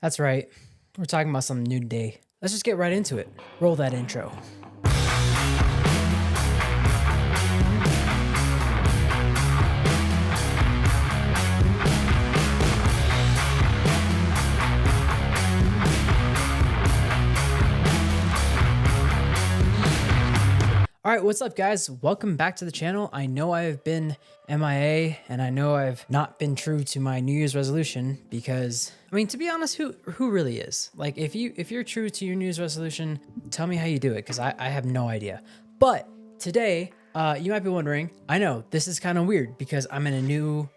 That's right. We're talking about something new today. Let's just get right into it. Roll that intro. All right, what's up, guys? Welcome back to the channel. I know I've been MIA, and I know I've not been true to my New Year's resolution because, I mean, to be honest, who really is? Like, if you're true to your New Year's resolution, tell me how you do it, because I have no idea. But today, you might be wondering, I know this is kind of weird because I'm in a new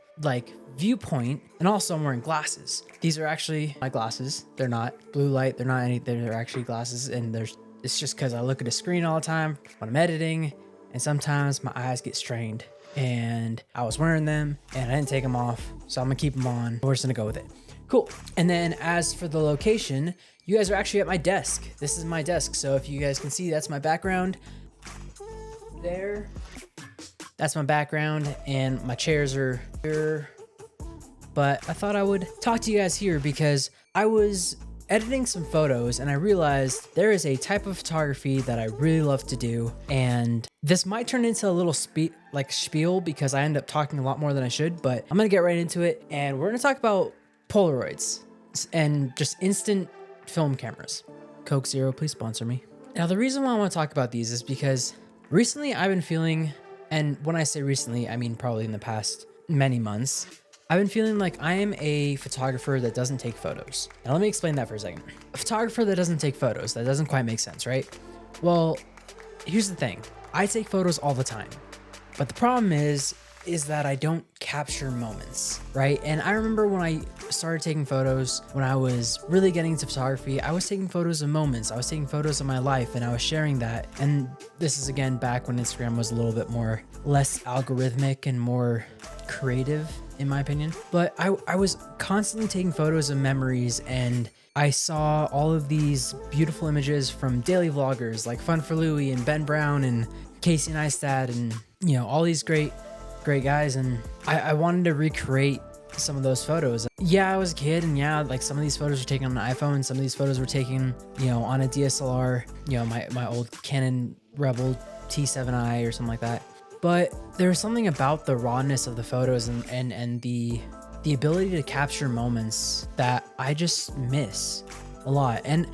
viewpoint, and also I'm wearing glasses. These are actually my glasses. They're not blue light. They're not anything. They're actually glasses, and it's just because I look at a screen all the time when I'm editing, and sometimes my eyes get strained. And I was wearing them, and I didn't take them off, so I'm gonna keep them on. We're just gonna go with it. Cool. And then as for the location, you guys are actually at my desk. This is my desk, so if you guys can see, that's my background. There. That's my background, and my chairs are here. But I thought I would talk to you guys here because I was editing some photos and I realized there is a type of photography that I really love to do, and this might turn into a little spiel because I end up talking a lot more than I should, but I'm gonna get right into it, and we're gonna talk about Polaroids and just instant film cameras. Coke Zero, please sponsor me. Now, the reason why I want to talk about these is because recently I've been feeling, and when I say recently, I mean probably in the past many months, I've been feeling like I am a photographer that doesn't take photos. Now let me explain that for a second. A photographer that doesn't take photos, that doesn't quite make sense, right? Well, here's the thing. I take photos all the time, but the problem is that I don't capture moments, right? And I remember when I started taking photos, when I was really getting into photography, I was taking photos of moments. I was taking photos of my life, and I was sharing that. And this is again back when Instagram was a little bit less algorithmic and more creative, in my opinion. But I was constantly taking photos of memories, and I saw all of these beautiful images from daily vloggers like Fun for Louie and Ben Brown and Casey Neistat, and all these great guys, and I wanted to recreate some of those photos. Yeah, I was a kid, and yeah, like some of these photos were taken on an iPhone, some of these photos were taken on a DSLR, my old Canon Rebel T7i or something like that. But there was something about the rawness of the photos and the ability to capture moments that I just miss a lot. And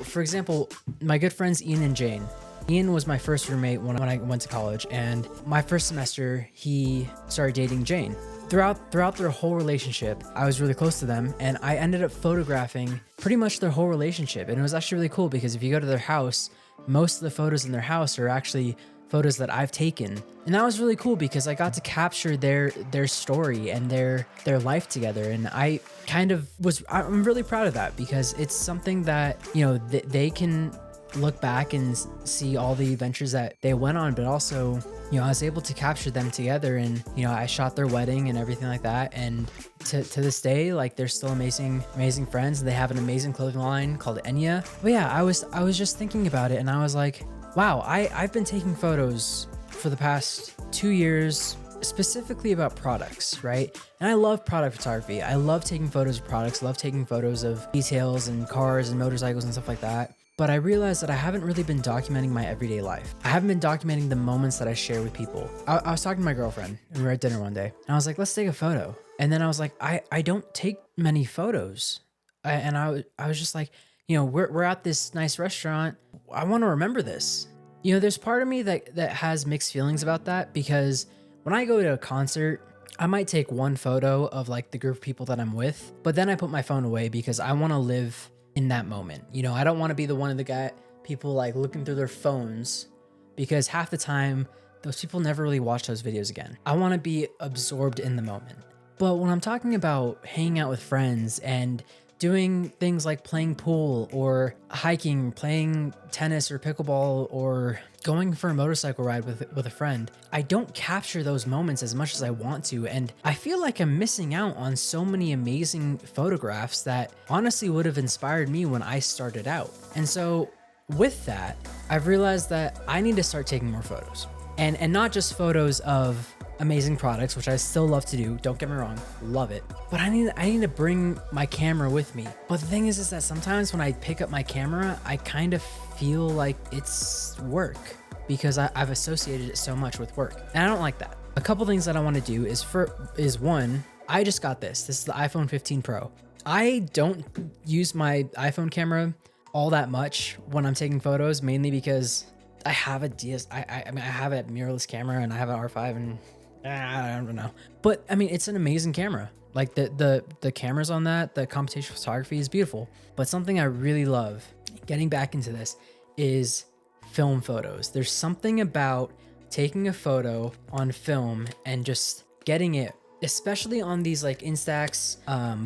for example, my good friends Ian and Jane. Ian was my first roommate when I went to college, and my first semester he started dating Jane. Throughout their whole relationship, I was really close to them, and I ended up photographing pretty much their whole relationship. And it was actually really cool because if you go to their house, most of the photos in their house are actually photos that I've taken. And that was really cool because I got to capture their story and their life together. And I'm really proud of that because it's something that, they can look back and see all the adventures that they went on, but also, I was able to capture them together, and, I shot their wedding and everything like that. And to this day, like, they're still amazing friends. They have an amazing clothing line called Enya. But yeah, I was just thinking about it, and I was like, wow, I've been taking photos for the past 2 years, specifically about products, right? And I love product photography. I love taking photos of products, love taking photos of details and cars and motorcycles and stuff like that. But I realized that I haven't really been documenting my everyday life. I haven't been documenting the moments that I share with people. I was talking to my girlfriend, and we were at dinner one day, and I was like, let's take a photo. And then I was like, I don't take many photos. I was just like, we're at this nice restaurant. I want to remember this. There's part of me that has mixed feelings about that, because when I go to a concert, I might take one photo of like the group of people that I'm with, but then I put my phone away because I want to live in that moment. I don't want to be the one of the people like looking through their phones, because half the time those people never really watch those videos again. I want to be absorbed in the moment. But when I'm talking about hanging out with friends and doing things like playing pool or hiking, playing tennis or pickleball, or going for a motorcycle ride with a friend, I don't capture those moments as much as I want to. And I feel like I'm missing out on so many amazing photographs that honestly would have inspired me when I started out. And so with that, I've realized that I need to start taking more photos. And not just photos of amazing products, which I still love to do. Don't get me wrong, love it. But I need to bring my camera with me. But the thing is that sometimes when I pick up my camera, I kind of feel like it's work because I've associated it so much with work, and I don't like that. A couple things that I want to do is one, I just got this. This is the iPhone 15 Pro. I don't use my iPhone camera all that much when I'm taking photos, mainly because I have a I mean, I have a mirrorless camera and I have an R5 and I don't know. But I mean, it's an amazing camera. Like the cameras on that, the computational photography is beautiful. But something I really love, getting back into this, is film photos. There's something about taking a photo on film and just getting it, especially on these like Instax,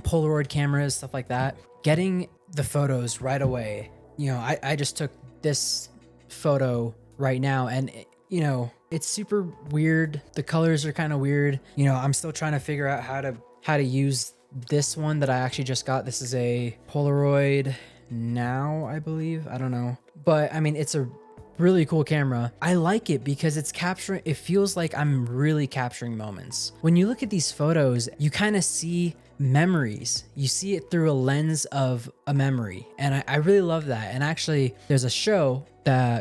Polaroid cameras, stuff like that, getting the photos right away. You know, I just took this photo right now and you know, it's super weird. The colors are kind of weird. You know, I'm still trying to figure out how to use this one that I actually just got. This is a Polaroid Now, I believe. I don't know. But I mean, it's a really cool camera. I like it because it feels like I'm really capturing moments. When you look at these photos, you kind of see memories. You see it through a lens of a memory. And I really love that. And actually, there's a show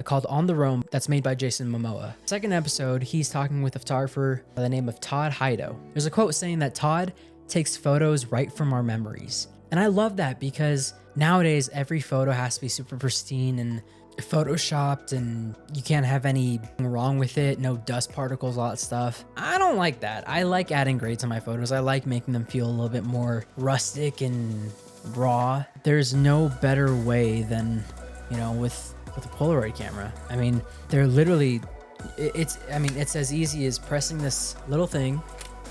called On the Roam that's made by Jason Momoa. Second episode, he's talking with a photographer by the name of Todd Hido. There's a quote saying that Todd takes photos right from our memories. And I love that because nowadays every photo has to be super pristine and photoshopped and you can't have anything wrong with it, no dust particles, all that stuff. I don't like that. I like adding grade to my photos. I like making them feel a little bit more rustic and raw. There's no better way than, you know, with a Polaroid camera. I mean, they're literally, it's as easy as pressing this little thing,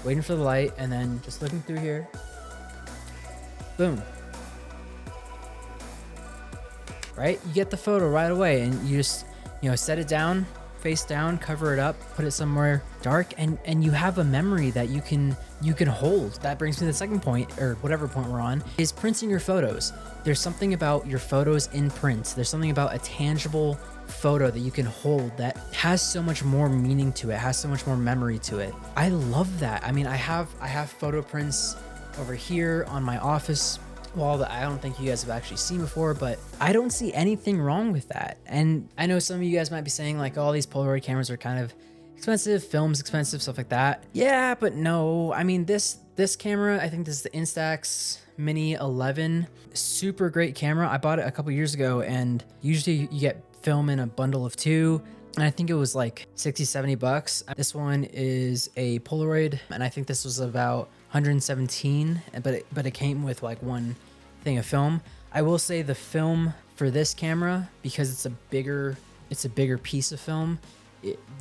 waiting for the light, and then just looking through here. Boom. Right? You get the photo right away and you just, you know, set it down, face down, cover it up, put it somewhere dark, and you have a memory that you can hold. That brings me to the second point, or whatever point we're on, is printing your photos. There's something about your photos in print. There's something about a tangible photo that you can hold that has so much more meaning to it, has so much more memory to it. I love that. I mean, I have photo prints over here on my office wall that I don't think you guys have actually seen before, but I don't see anything wrong with that. And I know some of you guys might be saying like, oh, these Polaroid cameras are kind of expensive, film's expensive, stuff like that. Yeah, but no. I mean, this camera, I think this is the Instax Mini 11. Super great camera. I bought it a couple years ago, and usually you get film in a bundle of 2. And I think it was like 60, 70 bucks. This one is a Polaroid, and I think this was about 117, but it came with like one thing of film. I will say the film for this camera, because it's a bigger piece of film,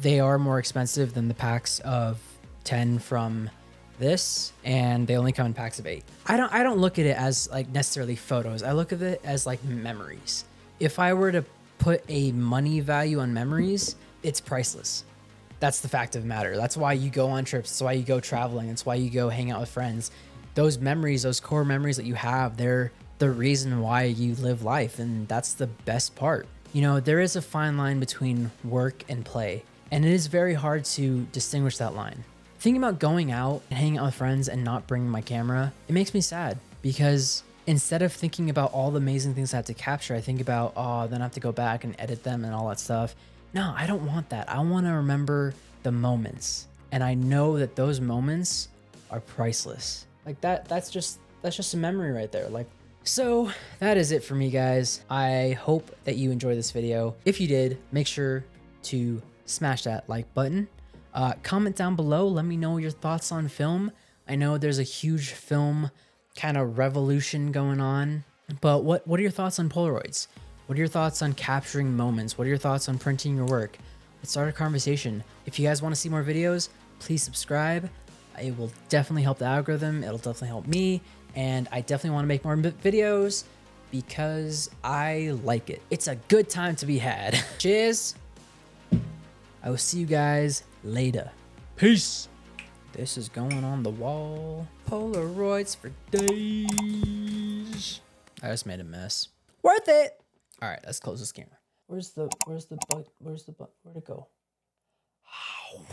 they are more expensive than the packs of 10 from this, and they only come in packs of 8. I don't look at it as like necessarily photos. I look at it as like memories. If I were to put a money value on memories, it's priceless. That's the fact of the matter. That's why you go on trips. That's why you go traveling. That's why you go hang out with friends. Those memories, those core memories that you have, they're the reason why you live life. And that's the best part. You know, there is a fine line between work and play, and it is very hard to distinguish that line. Thinking about going out and hanging out with friends and not bringing my camera, it makes me sad, because instead of thinking about all the amazing things I have to capture, I think about, oh, then I have to go back and edit them and all that stuff. No, I don't want that. I want to remember the moments. And I know that those moments are priceless. Like that's just a memory right there. Like, so that is it for me, guys. I hope that you enjoyed this video. If you did, make sure to smash that like button. Comment down below. Let me know your thoughts on film. I know there's a huge film kind of revolution going on, but what are your thoughts on Polaroids? What are your thoughts on capturing moments? What are your thoughts on printing your work? Let's start a conversation. If you guys want to see more videos, please subscribe. It will definitely help the algorithm. It'll definitely help me. And I definitely want to make more videos because I like it. It's a good time to be had. Cheers. I will see you guys later. Peace. This is going on the wall. Polaroids for days. I just made a mess. Worth it. All right, let's close this camera. Where'd it go?